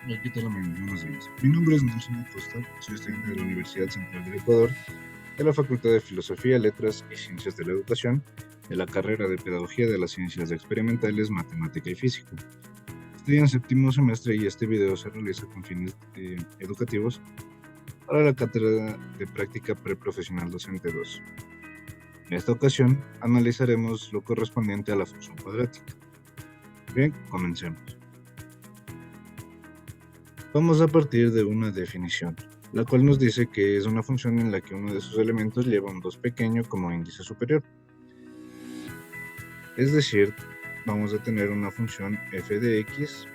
Hola, ¿qué tal? Muy buenos días. Mi nombre es Nelson Acosta, soy estudiante de la Universidad Central del Ecuador, de la Facultad de Filosofía, Letras y Ciencias de la Educación, de la carrera de Pedagogía de las Ciencias Experimentales, Matemática y Física. Estoy en séptimo semestre y este video se realiza con fines educativos para la cátedra de Práctica Preprofesional Docente 2. En esta ocasión, analizaremos lo correspondiente a la función cuadrática. Bien, comencemos. Vamos a partir de una definición, la cual nos dice que es una función en la que uno de sus elementos lleva un 2 pequeño como índice superior. Es decir, vamos a tener una función f de x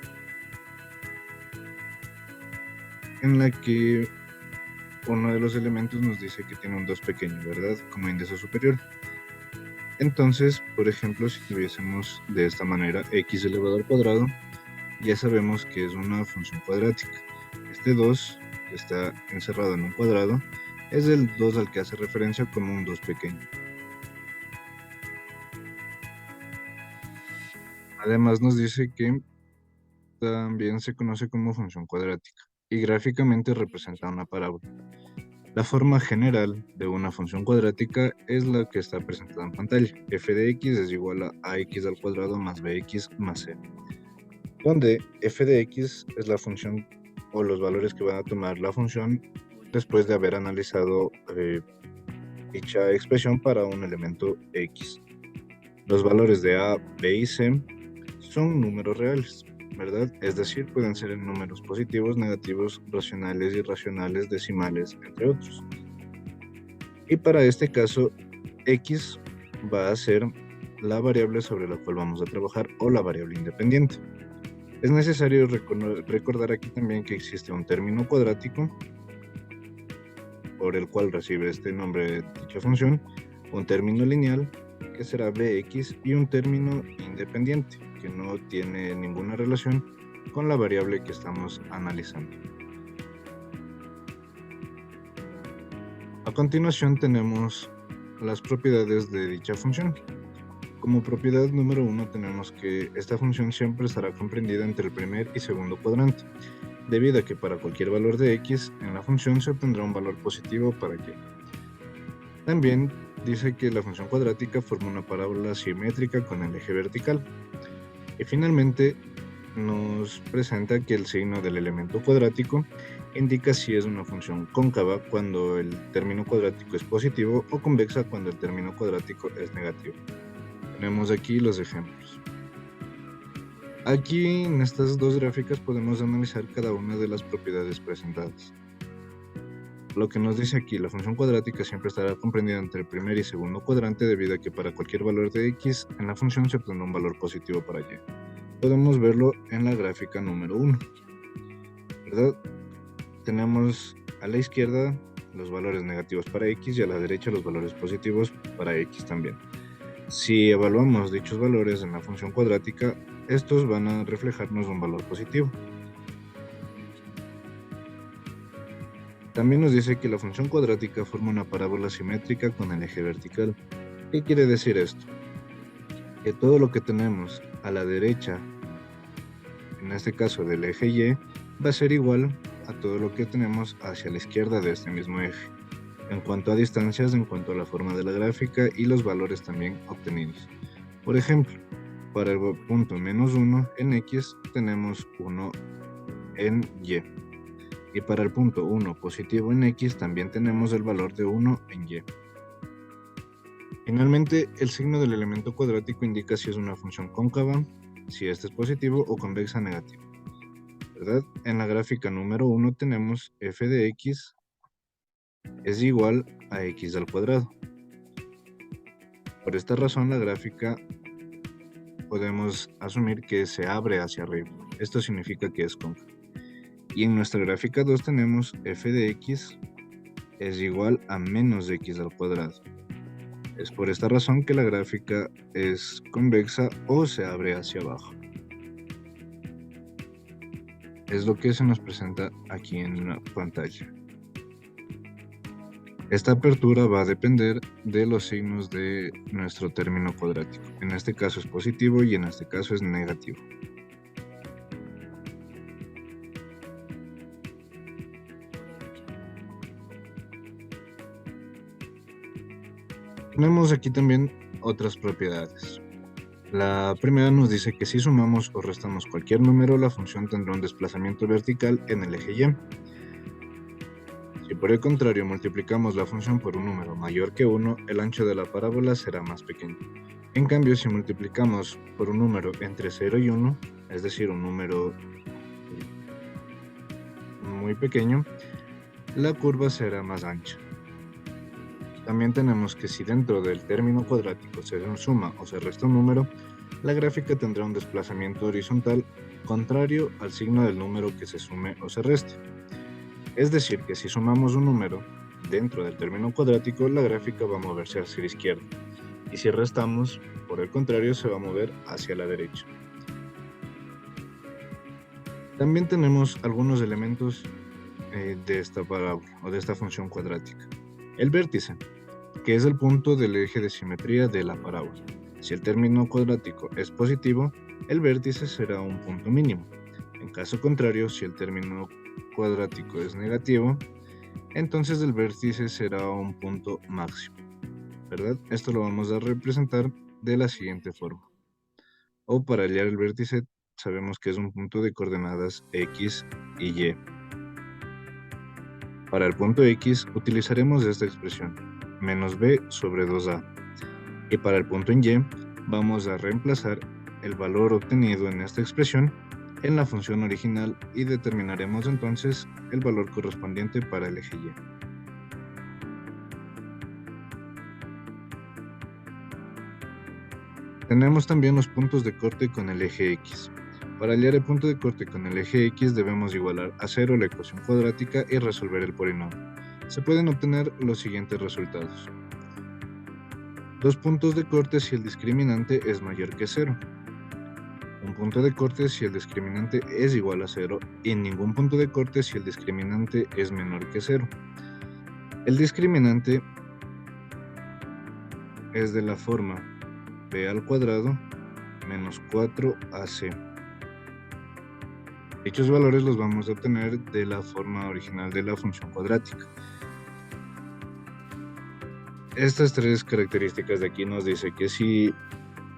en la que uno de los elementos nos dice que tiene un 2 pequeño, ¿verdad? Como índice superior. Entonces, por ejemplo, si tuviésemos de esta manera x elevado al cuadrado, ya sabemos que es una función cuadrática. Este 2, que está encerrado en un cuadrado, es el 2 al que hace referencia como un 2 pequeño. Además nos dice que también se conoce como función cuadrática y gráficamente representa una parábola. La forma general de una función cuadrática es la que está presentada en pantalla. F de x es igual a x al cuadrado más bx más c, donde f de x es la función o los valores que van a tomar la función después de haber analizado dicha expresión para un elemento x. Los valores de a, b y c son números reales, ¿verdad? Es decir, pueden ser en números positivos, negativos, racionales, irracionales, decimales, entre otros. Y para este caso, x va a ser la variable sobre la cual vamos a trabajar o la variable independiente. Es necesario recordar aquí también que existe un término cuadrático por el cual recibe este nombre de dicha función, un término lineal que será bx y un término independiente que no tiene ninguna relación con la variable que estamos analizando. A continuación tenemos las propiedades de dicha función. Como propiedad número 1 tenemos que esta función siempre estará comprendida entre el primer y segundo cuadrante, debido a que para cualquier valor de x en la función se obtendrá un valor positivo para y. También dice que la función cuadrática forma una parábola simétrica con el eje vertical. Y finalmente nos presenta que el signo del elemento cuadrático indica si es una función cóncava cuando el término cuadrático es positivo o convexa cuando el término cuadrático es negativo. Tenemos aquí los ejemplos. Aquí en estas dos gráficas podemos analizar cada una de las propiedades presentadas. Lo que nos dice aquí, la función cuadrática siempre estará comprendida entre el primer y segundo cuadrante debido a que para cualquier valor de x en la función se obtendrá un valor positivo para y. Podemos verlo en la gráfica número 1, ¿verdad? Tenemos a la izquierda los valores negativos para x y a la derecha los valores positivos para x también. Si evaluamos dichos valores en la función cuadrática, estos van a reflejarnos un valor positivo. También nos dice que la función cuadrática forma una parábola simétrica con el eje vertical. ¿Qué quiere decir esto? Que todo lo que tenemos a la derecha, en este caso del eje y, va a ser igual a todo lo que tenemos hacia la izquierda de este mismo eje, en cuanto a distancias, en cuanto a la forma de la gráfica y los valores también obtenidos. Por ejemplo, para el punto menos 1 en x tenemos 1 en y. Y para el punto 1 positivo en x también tenemos el valor de 1 en y. Finalmente, el signo del elemento cuadrático indica si es una función cóncava, si este es positivo o convexa negativo, ¿verdad? En la gráfica número 1 tenemos f de x es igual a x al cuadrado. Por esta razón, la gráfica podemos asumir que se abre hacia arriba. Esto significa que es cóncava. Y en nuestra gráfica 2 tenemos f de x es igual a menos x al cuadrado. Es por esta razón que la gráfica es convexa o se abre hacia abajo. Es lo que se nos presenta aquí en la pantalla. Esta apertura va a depender de los signos de nuestro término cuadrático. En este caso es positivo y en este caso es negativo. Tenemos aquí también otras propiedades. La primera nos dice que si sumamos o restamos cualquier número, la función tendrá un desplazamiento vertical en el eje Y. Si por el contrario multiplicamos la función por un número mayor que 1, el ancho de la parábola será más pequeño. En cambio, si multiplicamos por un número entre 0 y 1, es decir, un número muy pequeño, la curva será más ancha. También tenemos que si dentro del término cuadrático se suma o se resta un número, la gráfica tendrá un desplazamiento horizontal contrario al signo del número que se sume o se reste. Es decir, que si sumamos un número dentro del término cuadrático, la gráfica va a moverse hacia la izquierda. Y si restamos, por el contrario, se va a mover hacia la derecha. También tenemos algunos elementos de esta parábola o de esta función cuadrática. El vértice, que es el punto del eje de simetría de la parábola. Si el término cuadrático es positivo, el vértice será un punto mínimo. En caso contrario, si el término cuadrático es negativo, entonces el vértice será un punto máximo, ¿verdad? Esto lo vamos a representar de la siguiente forma. O para hallar el vértice, sabemos que es un punto de coordenadas X y Y. Para el punto X utilizaremos esta expresión, menos b sobre 2a. Y para el punto en Y, vamos a reemplazar el valor obtenido en esta expresión en la función original y determinaremos entonces el valor correspondiente para el eje Y. Tenemos también los puntos de corte con el eje X. Para hallar el punto de corte con el eje X debemos igualar a 0 la ecuación cuadrática y resolver el polinomio. Se pueden obtener los siguientes resultados. Dos puntos de corte si el discriminante es mayor que 0. Un punto de corte si el discriminante es igual a 0 y ningún punto de corte si el discriminante es menor que 0. El discriminante es de la forma b al cuadrado menos 4ac. Dichos valores los vamos a obtener de la forma original de la función cuadrática. Estas tres características de aquí nos dice que si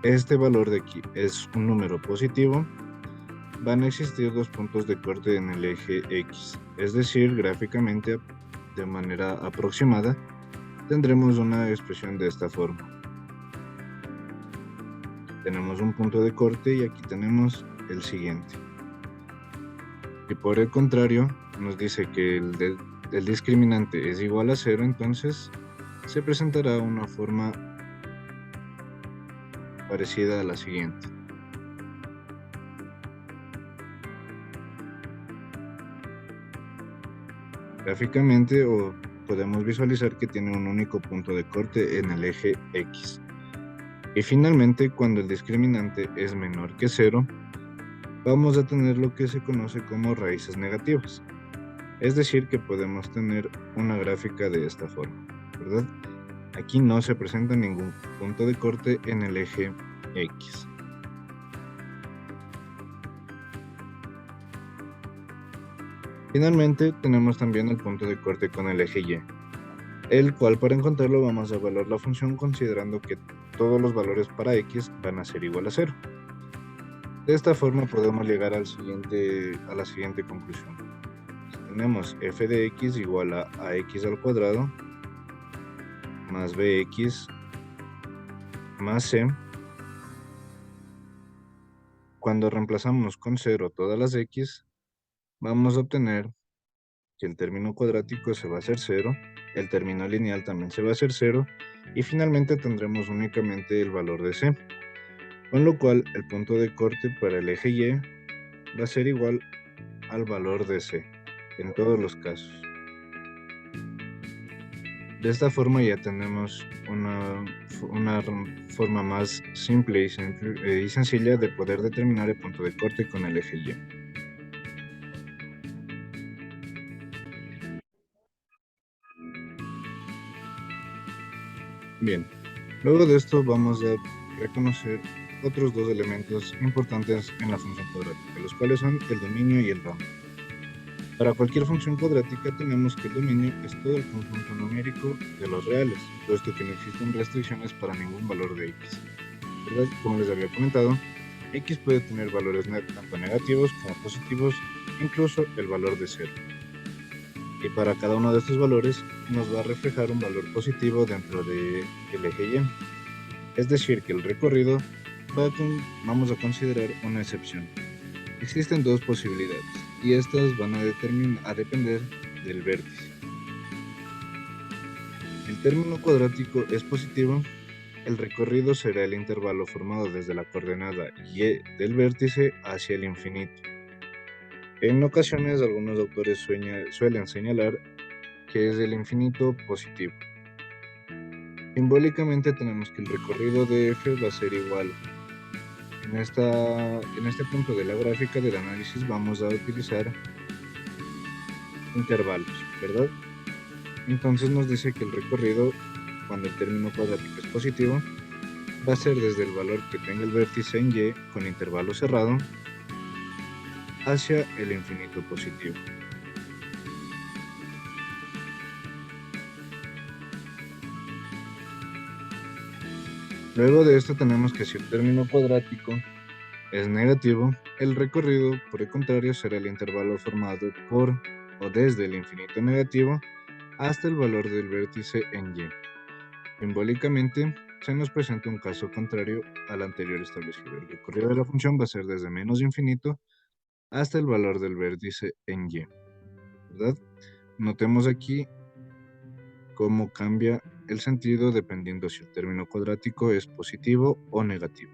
este valor de aquí es un número positivo, van a existir dos puntos de corte en el eje X, es decir, gráficamente de manera aproximada, tendremos una expresión de esta forma. Tenemos un punto de corte y aquí tenemos el siguiente. Y por el contrario, nos dice que el discriminante es igual a 0, entonces se presentará una forma parecida a la siguiente. Gráficamente podemos visualizar que tiene un único punto de corte en el eje X. Y finalmente, cuando el discriminante es menor que 0, vamos a tener lo que se conoce como raíces negativas. Es decir, que podemos tener una gráfica de esta forma, ¿verdad? Aquí no se presenta ningún punto de corte en el eje X. Finalmente, tenemos también el punto de corte con el eje Y, el cual para encontrarlo vamos a evaluar la función considerando que todos los valores para X van a ser igual a 0. De esta forma podemos llegar a la siguiente conclusión. Tenemos f de x igual a ax al cuadrado más bx más c. Cuando reemplazamos con 0 todas las x, vamos a obtener que el término cuadrático se va a hacer 0, el término lineal también se va a hacer 0, y finalmente tendremos únicamente el valor de c, con lo cual el punto de corte para el eje Y va a ser igual al valor de c en todos los casos. De esta forma ya tenemos una forma más simple y sencilla de poder determinar el punto de corte con el eje Y. Bien, luego de esto vamos a reconocer otros dos elementos importantes en la función cuadrática, los cuales son el dominio y el rango. Para cualquier función cuadrática tenemos que el dominio es todo el conjunto numérico de los reales, puesto que no existen restricciones para ningún valor de x, ¿verdad? Como les había comentado, x puede tener valores tanto negativos como positivos, incluso el valor de 0. Y para cada uno de estos valores nos va a reflejar un valor positivo dentro del eje y. Es decir, que el recorrido vamos a considerar una excepción. Existen dos posibilidades y estas van a depender del vértice. El término cuadrático es positivo, el recorrido será el intervalo formado desde la coordenada y del vértice hacia el infinito. En ocasiones algunos autores suelen señalar que es el infinito positivo. Simbólicamente tenemos que el recorrido de f va a ser igual. En este punto de la gráfica del análisis vamos a utilizar intervalos, ¿verdad? Entonces nos dice que el recorrido, cuando el término cuadrático es positivo, va a ser desde el valor que tenga el vértice en y con intervalo cerrado hacia el infinito positivo. Luego de esto tenemos que si el término cuadrático es negativo, el recorrido, por el contrario, será el intervalo formado por o desde el infinito negativo hasta el valor del vértice en y. Simbólicamente, se nos presenta un caso contrario al anterior establecido. El recorrido de la función va a ser desde menos infinito hasta el valor del vértice en y, ¿verdad? Notemos aquí cómo cambia el sentido dependiendo si el término cuadrático es positivo o negativo.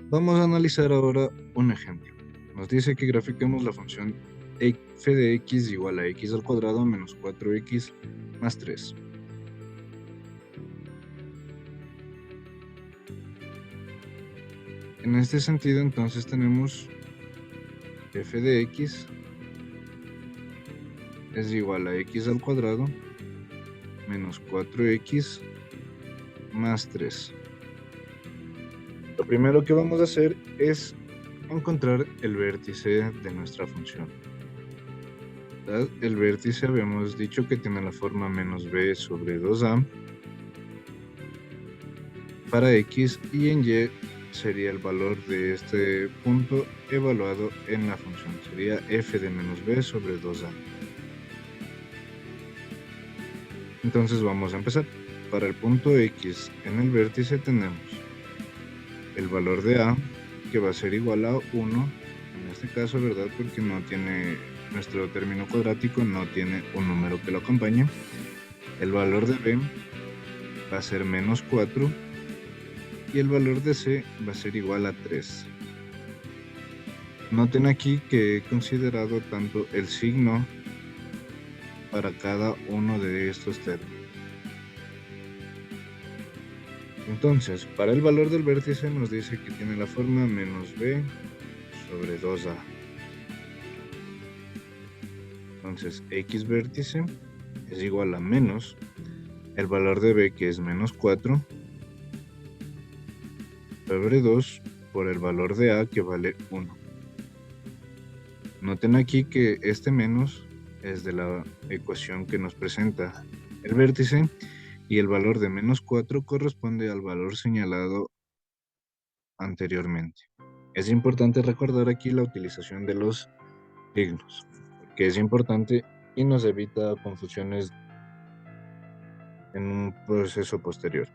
Vamos a analizar ahora un ejemplo. Nos dice que grafiquemos la función f de x igual a x al cuadrado menos 4x más 3. En este sentido, entonces tenemos f de x es igual a x al cuadrado menos 4x más 3. Lo primero que vamos a hacer es encontrar el vértice de nuestra función. El vértice habíamos dicho que tiene la forma menos b sobre 2a para x y en y sería el valor de este punto evaluado en la función. Sería f de menos b sobre 2a. Entonces vamos a empezar. Para el punto x en el vértice tenemos el valor de a, que va a ser igual a 1, en este caso, ¿verdad? Porque no tiene, nuestro término cuadrático no tiene un número que lo acompañe. El valor de b va a ser menos 4 y el valor de c va a ser igual a 3. Noten aquí que he considerado tanto el signo para cada uno de estos términos. Entonces, para el valor del vértice nos dice que tiene la forma menos b sobre 2a. Entonces, x vértice es igual a menos el valor de b, que es menos 4, sobre 2 por el valor de a, que vale 1. Noten aquí que este menos es de la ecuación que nos presenta el vértice y el valor de menos 4 corresponde al valor señalado anteriormente. Es importante recordar aquí la utilización de los signos, que es importante y nos evita confusiones en un proceso posterior.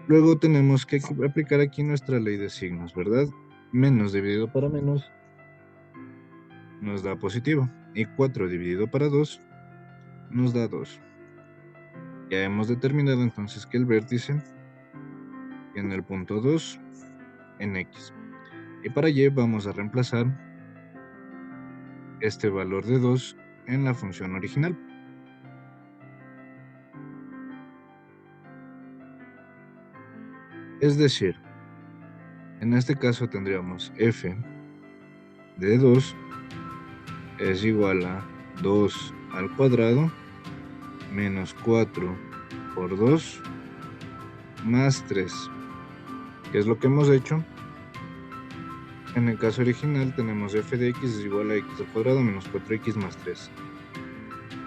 Luego tenemos que aplicar aquí nuestra ley de signos, ¿verdad? Menos dividido para menos nos da positivo y 4 dividido para 2 nos da 2. Ya hemos determinado entonces que el vértice tiene el punto 2 en x. Y para y vamos a reemplazar este valor de 2 en la función original. Es decir, en este caso tendríamos f de 2 es igual a 2 al cuadrado menos 4 por 2 más 3. ¿Qué es lo que hemos hecho? En el caso original tenemos f de x es igual a x al cuadrado menos 4x más 3.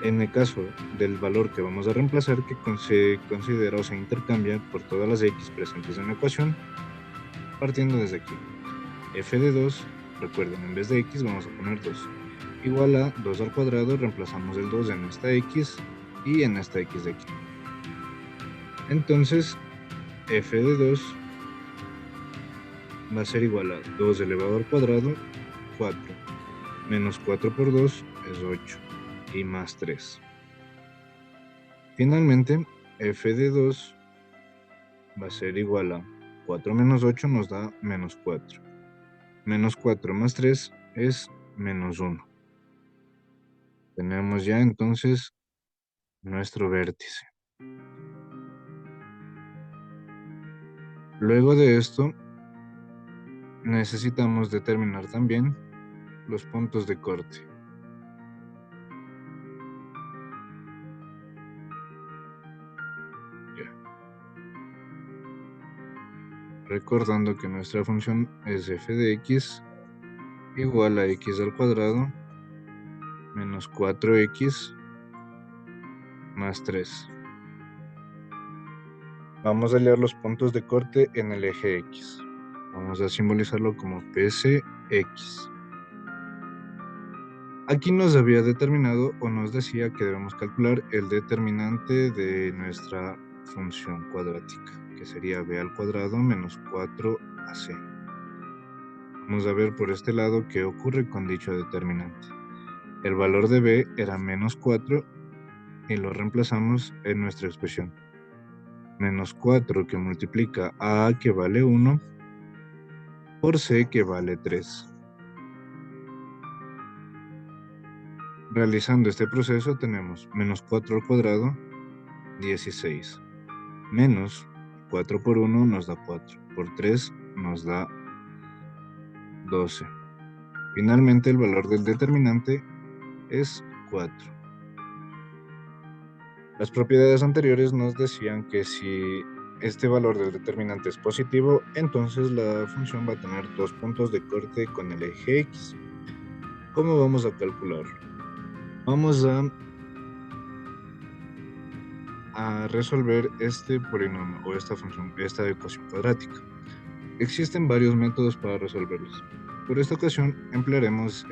En el caso del valor que vamos a reemplazar, que se considera o se intercambia por todas las x presentes en la ecuación, partiendo desde aquí. F de 2, recuerden, en vez de x vamos a poner 2. Igual a 2 al cuadrado, reemplazamos el 2 en esta x y en esta x de aquí. Entonces, f de 2 va a ser igual a 2 elevado al cuadrado, 4. Menos 4 por 2 es 8. Y más 3. Finalmente, f de 2 va a ser igual a 4 menos 8 nos da menos 4. Menos 4 más 3 es menos 1. Tenemos ya entonces nuestro vértice. Luego de esto, necesitamos determinar también los puntos de corte. Ya. Recordando que nuestra función es f de x igual a x al cuadrado menos 4x más 3. Vamos a hallar los puntos de corte en el eje X. Vamos a simbolizarlo como PCX. Aquí nos había determinado o nos decía que debemos calcular el determinante de nuestra función cuadrática, que sería b al cuadrado menos 4ac. Vamos a ver por este lado qué ocurre con dicho determinante. El valor de b era menos 4 y lo reemplazamos en nuestra expresión. Menos 4 que multiplica a A que vale 1 por C que vale 3. Realizando este proceso tenemos menos 4 al cuadrado, 16. Menos 4 por 1 nos da 4. Por 3 nos da 12. Finalmente el valor del determinante es 4. Las propiedades anteriores nos decían que si este valor del determinante es positivo, entonces la función va a tener dos puntos de corte con el eje X. ¿Cómo vamos a calcularlo? Vamos a resolver este polinomio o esta función, esta ecuación cuadrática. Existen varios métodos para resolverlos. Por esta ocasión emplearemos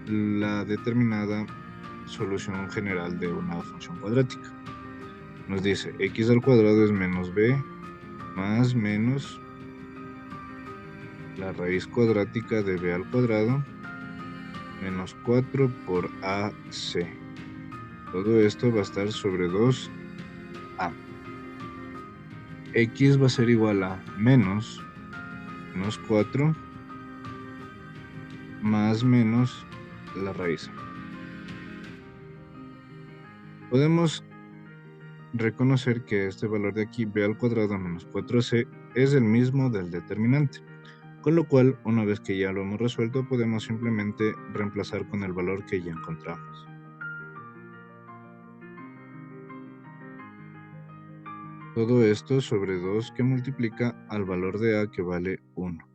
la determinada solución general de una función cuadrática. Nos dice x al cuadrado es menos b más menos la raíz cuadrática de b al cuadrado menos 4 por ac. Todo esto va a estar sobre 2a. X va a ser igual a menos 4 más menos la raíz. Podemos reconocer que este valor de aquí, b al cuadrado menos 4c, es el mismo del determinante. Con lo cual, una vez que ya lo hemos resuelto, podemos simplemente reemplazar con el valor que ya encontramos. Todo esto sobre 2 que multiplica al valor de a que vale 1.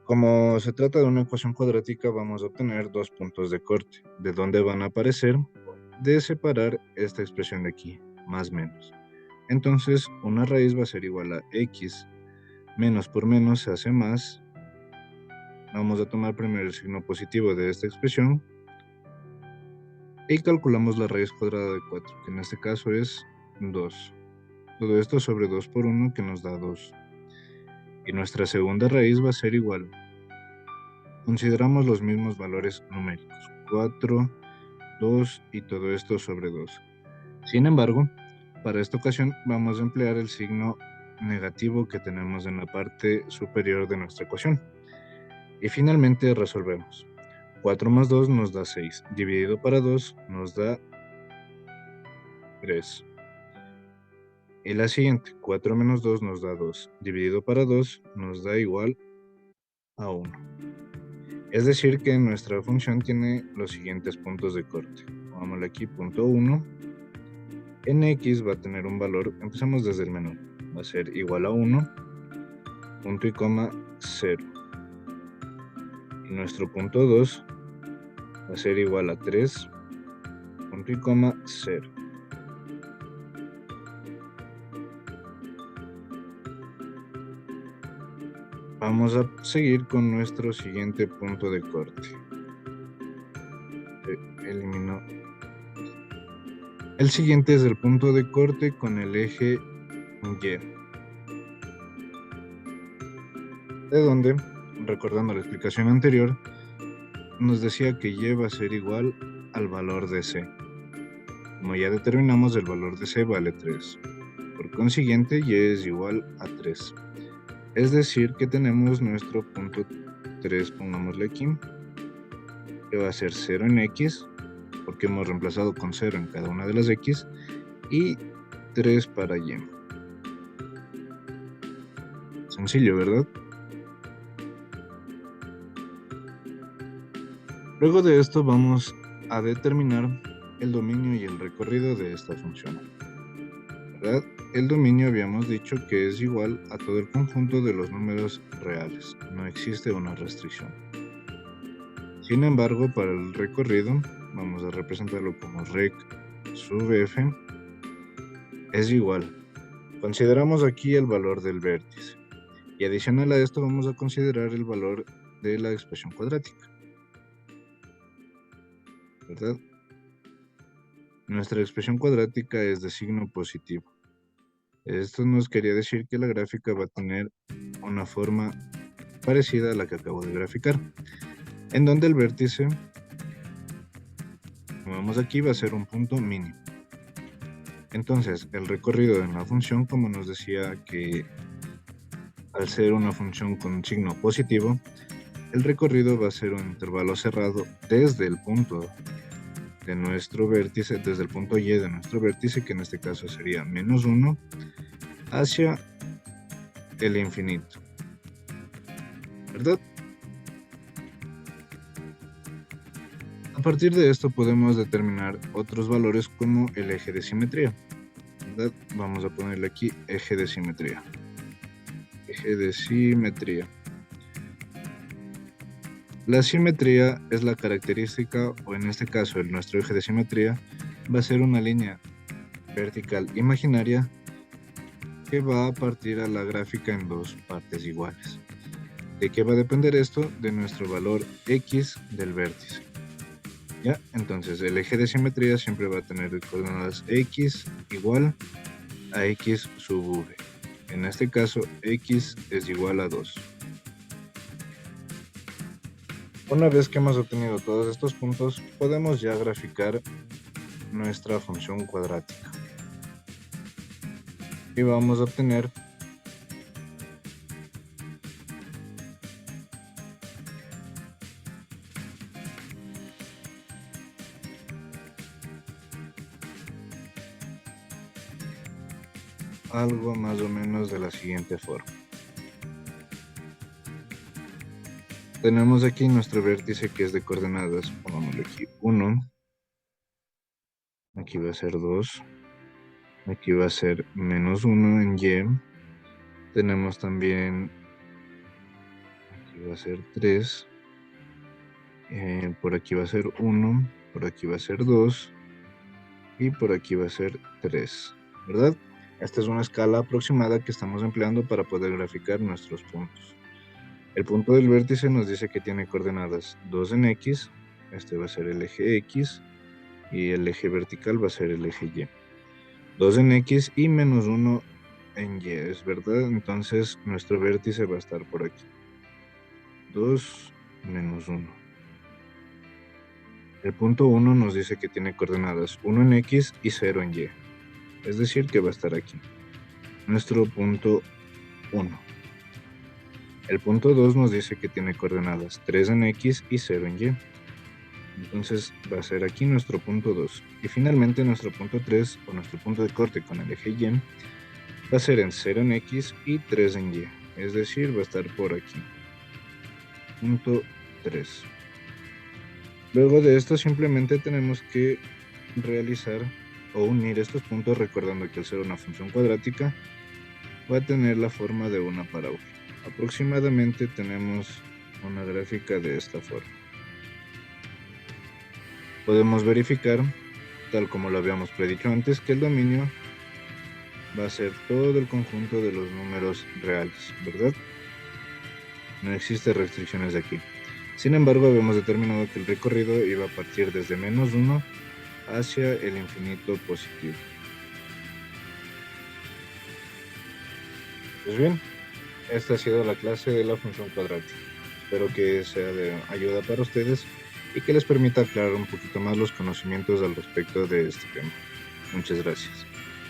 Como se trata de una ecuación cuadrática, vamos a obtener dos puntos de corte. ¿De dónde van a aparecer? De separar esta expresión de aquí, más menos. Entonces, una raíz va a ser igual a x. Menos por menos se hace más. Vamos a tomar primero el signo positivo de esta expresión. Y calculamos la raíz cuadrada de 4, que en este caso es 2. Todo esto sobre 2 por 1, que nos da 2. Y nuestra segunda raíz va a ser igual. Consideramos los mismos valores numéricos. 4, 2 y todo esto sobre 2. Sin embargo, para esta ocasión vamos a emplear el signo negativo que tenemos en la parte superior de nuestra ecuación. Y finalmente resolvemos. 4 más 2 nos da 6. Dividido para 2 nos da 3. Y la siguiente, 4 menos 2 nos da 2. Dividido para 2 nos da igual a 1. Es decir que nuestra función tiene los siguientes puntos de corte. Pongámosle aquí punto 1, En X va a tener un valor, empezamos desde el menor, va a ser igual a 1, punto y coma 0. Y nuestro punto 2 va a ser igual a 3, punto y coma 0. Vamos a seguir con nuestro siguiente punto de corte. Elimino. El siguiente es el punto de corte con el eje Y. De donde, recordando la explicación anterior, nos decía que Y va a ser igual al valor de C. Como ya determinamos, el valor de C vale 3. Por consiguiente, Y es igual a 3. Es decir, que tenemos nuestro punto 3, pongámosle aquí, que va a ser 0 en X, porque hemos reemplazado con 0 en cada una de las X, y 3 para Y. Sencillo, ¿verdad? Luego de esto vamos a determinar el dominio y el recorrido de esta función, ¿verdad? El dominio habíamos dicho que es igual a todo el conjunto de los números reales, no existe una restricción. Sin embargo, para el recorrido vamos a representarlo como rec sub f es igual. Consideramos aquí el valor del vértice y adicional a esto vamos a considerar el valor de la expresión cuadrática, ¿verdad? Nuestra expresión cuadrática es de signo positivo. Esto nos quería decir que la gráfica va a tener una forma parecida a la que acabo de graficar, en donde el vértice, como vemos aquí, va a ser un punto mínimo. Entonces, el recorrido de la función, como nos decía que al ser una función con signo positivo, el recorrido va a ser un intervalo cerrado desde el punto de nuestro vértice, desde el punto Y de nuestro vértice, que en este caso sería -1, hacia el infinito, ¿verdad? A partir de esto podemos determinar otros valores como el eje de simetría, ¿verdad? Vamos a ponerle aquí eje de simetría. Eje de simetría. La simetría es la característica, o en este caso nuestro eje de simetría, va a ser una línea vertical imaginaria que va a partir a la gráfica en dos partes iguales. ¿De qué va a depender esto? De nuestro valor X del vértice. ¿Ya? Entonces el eje de simetría siempre va a tener coordenadas X igual a X sub V. En este caso, X es igual a 2. Una vez que hemos obtenido todos estos puntos, podemos ya graficar nuestra función cuadrática. Y vamos a obtener algo más o menos de la siguiente forma. Tenemos aquí nuestro vértice que es de coordenadas, pongámosle aquí 1, aquí va a ser 2, aquí va a ser -1 en Y, tenemos también, aquí va a ser 3, por aquí va a ser 1, por aquí va a ser 2 y por aquí va a ser 3, ¿verdad? Esta es una escala aproximada que estamos empleando para poder graficar nuestros puntos. El punto del vértice nos dice que tiene coordenadas 2 en X, este va a ser el eje X, y el eje vertical va a ser el eje Y. 2 en X y -1 en Y, ¿es verdad? Entonces nuestro vértice va a estar por aquí. 2 menos 1. El punto 1 nos dice que tiene coordenadas 1 en X y 0 en Y. Es decir, que va a estar aquí. Nuestro punto 1. El punto 2 nos dice que tiene coordenadas 3 en X y 0 en Y. Entonces va a ser aquí nuestro punto 2. Y finalmente nuestro punto 3, o nuestro punto de corte con el eje Y, va a ser en 0 en X y 3 en Y. Es decir, va a estar por aquí. Punto 3. Luego de esto simplemente tenemos que realizar o unir estos puntos, recordando que al ser una función cuadrática va a tener la forma de una parábola. Aproximadamente tenemos una gráfica de esta forma. Podemos verificar, tal como lo habíamos predicho antes, que el dominio va a ser todo el conjunto de los números reales, ¿verdad? No existen restricciones aquí. Sin embargo, habíamos determinado que el recorrido iba a partir desde -1 hacia el infinito positivo. Pues bien, esta ha sido la clase de la función cuadrática. Espero que sea de ayuda para ustedes y que les permita aclarar un poquito más los conocimientos al respecto de este tema. Muchas gracias.